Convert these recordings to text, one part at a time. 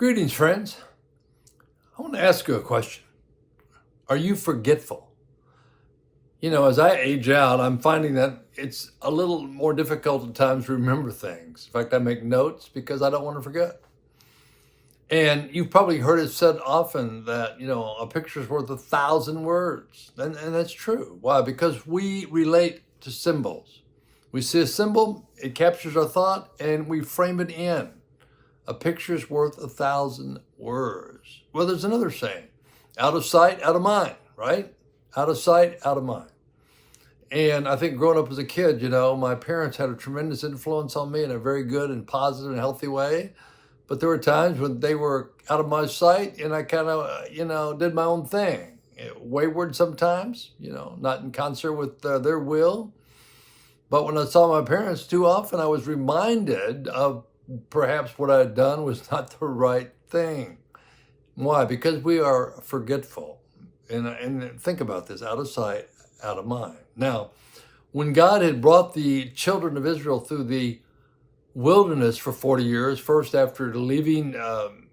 Greetings, friends. I want to ask you a question. Are you forgetful? As I age out, I'm finding that it's a little more difficult at times to remember things. In fact, I make notes because I don't want to forget. And you've probably heard it said often that, a picture's worth 1,000 words. And that's true. Why? Because we relate to symbols. We see a symbol, it captures our thought, and we frame it in. A picture's worth 1,000 words. Well, there's another saying, out of sight, out of mind, right? Out of sight, out of mind. And I think growing up as a kid, my parents had a tremendous influence on me in a very good and positive and healthy way. But there were times when they were out of my sight and I kind of, did my own thing. Wayward sometimes, not in concert with their will. But when I saw my parents too often, I was reminded of perhaps what I had done was not the right thing. Why? Because we are forgetful. And think about this, out of sight, out of mind. Now, when God had brought the children of Israel through the wilderness for 40 years, first after leaving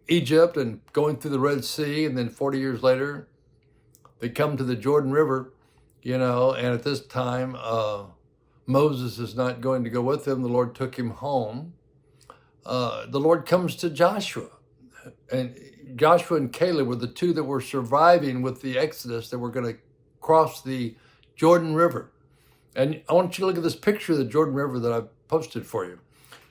Egypt and going through the Red Sea, and then 40 years later, they come to the Jordan River, and at this time, Moses is not going to go with them. The Lord took him home. The Lord comes to Joshua, and Joshua and Caleb were the two that were surviving with the Exodus that were going to cross the Jordan River. And I want you to look at this picture of the Jordan River that I've posted for you.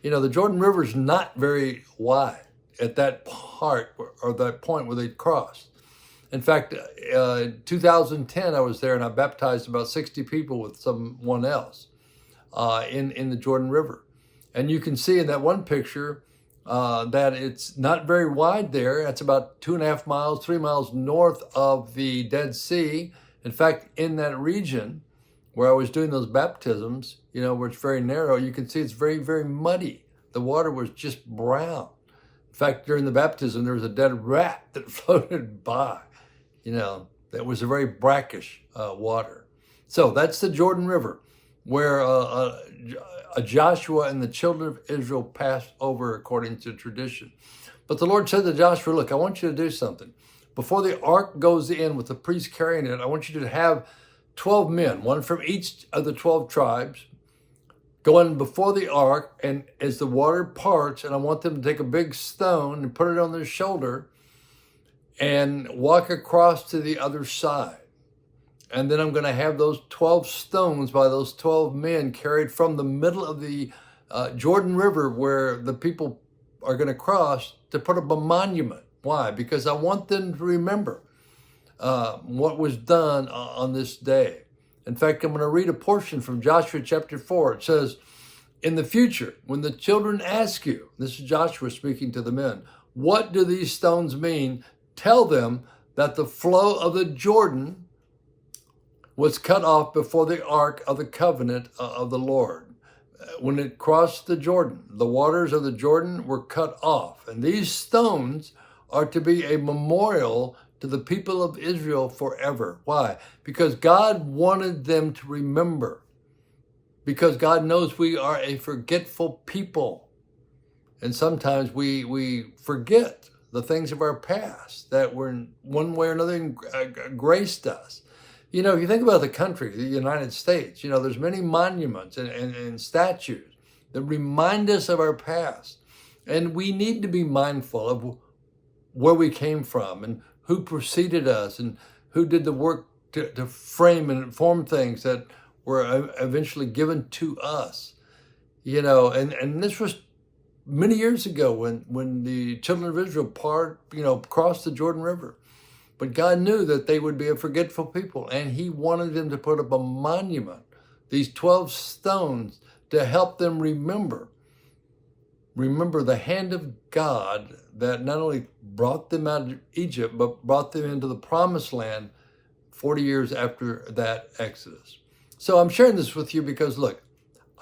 The Jordan River is not very wide at that part or that point where they crossed. In fact, in 2010, I was there and I baptized about 60 people with someone else in the Jordan River. And you can see in that one picture that it's not very wide there. It's about 2.5 miles, 3 miles north of the Dead Sea. In fact, in that region where I was doing those baptisms, where it's very narrow, you can see it's very, very muddy. The water was just brown. In fact, during the baptism, there was a dead rat that floated by. That was a very brackish water. So that's the Jordan River, where Joshua and the children of Israel passed over according to tradition. But the Lord said to Joshua, look, I want you to do something. Before the ark goes in with the priest carrying it, I want you to have 12 men, one from each of the 12 tribes, go in before the ark, and as the water parts, and I want them to take a big stone and put it on their shoulder and walk across to the other side. And then I'm going to have those 12 stones by those 12 men carried from the middle of the Jordan River where the people are going to cross to put up a monument. Why? Because I want them to remember what was done on this day. In fact, I'm going to read a portion from Joshua chapter 4. It says, in the future, when the children ask you, this is Joshua speaking to the men, what do these stones mean? Tell them that the flow of the Jordan was cut off before the ark of the covenant of the Lord. When it crossed the Jordan, the waters of the Jordan were cut off. And these stones are to be a memorial to the people of Israel forever. Why? Because God wanted them to remember. Because God knows we are a forgetful people. And sometimes we forget the things of our past that were in one way or another graced us. If you think about the country, the United States, there's many monuments and statues that remind us of our past. And we need to be mindful of where we came from and who preceded us and who did the work to frame and form things that were eventually given to us. And this was many years ago when the children of Israel crossed the Jordan River. But God knew that they would be a forgetful people, and he wanted them to put up a monument, these 12 stones, to help them remember the hand of God that not only brought them out of Egypt, but brought them into the promised land 40 years after that Exodus. So I'm sharing this with you because, look,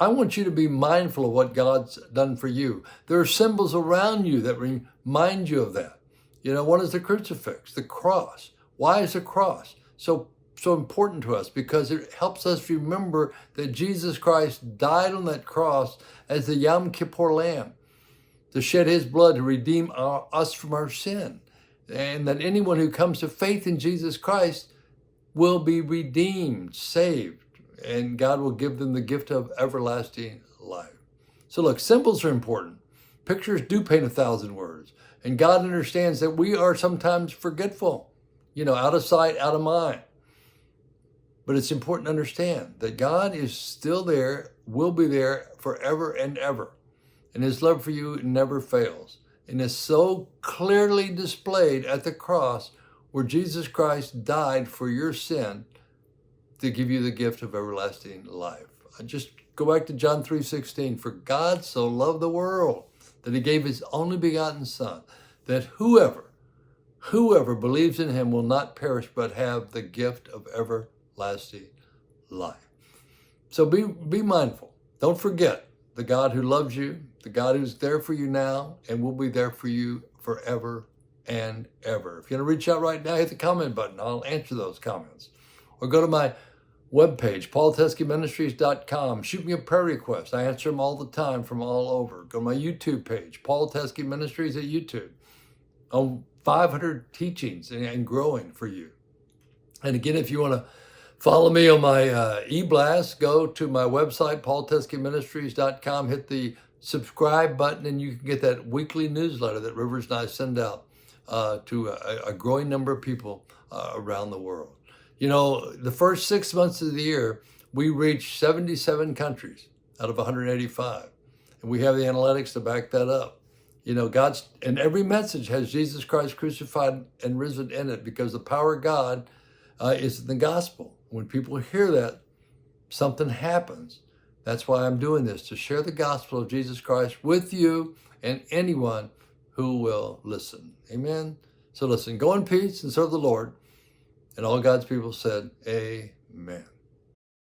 I want you to be mindful of what God's done for you. There are symbols around you that remind you of that. One is the crucifix, the cross. Why is the cross so important to us? Because it helps us remember that Jesus Christ died on that cross as the Yom Kippur Lamb. to shed his blood to redeem us from our sin. And that anyone who comes to faith in Jesus Christ will be redeemed, saved, and God will give them the gift of everlasting life. So look, symbols are important. Pictures do paint 1,000 words. And God understands that we are sometimes forgetful, out of sight, out of mind. But it's important to understand that God is still there, will be there forever and ever. And his love for you never fails. And is so clearly displayed at the cross where Jesus Christ died for your sin to give you the gift of everlasting life. Just go back to John 3:16. For God so loved the world that he gave his only begotten Son, that whoever believes in him will not perish but have the gift of everlasting life. So be mindful. Don't forget the God who loves you, the God who's there for you now and will be there for you forever and ever. If you want to reach out right now, hit the comment button. I'll answer those comments. Or go to my webpage, paulteskeministries.com. Shoot me a prayer request. I answer them all the time from all over. Go to my YouTube page, Paul Teske Ministries at YouTube. On 500 teachings and growing for you. And again, if you want to follow me on my e-blast, go to my website, paulteskeministries.com, hit the subscribe button, and you can get that weekly newsletter that Rivers and I send out to a growing number of people around the world. The first 6 months of the year, we reached 77 countries out of 185. And we have the analytics to back that up. God's, and every message has Jesus Christ crucified and risen in it, because the power of God is in the gospel. When people hear that, something happens. That's why I'm doing this, to share the gospel of Jesus Christ with you and anyone who will listen. Amen. So listen, go in peace and serve the Lord. And all God's people said, amen.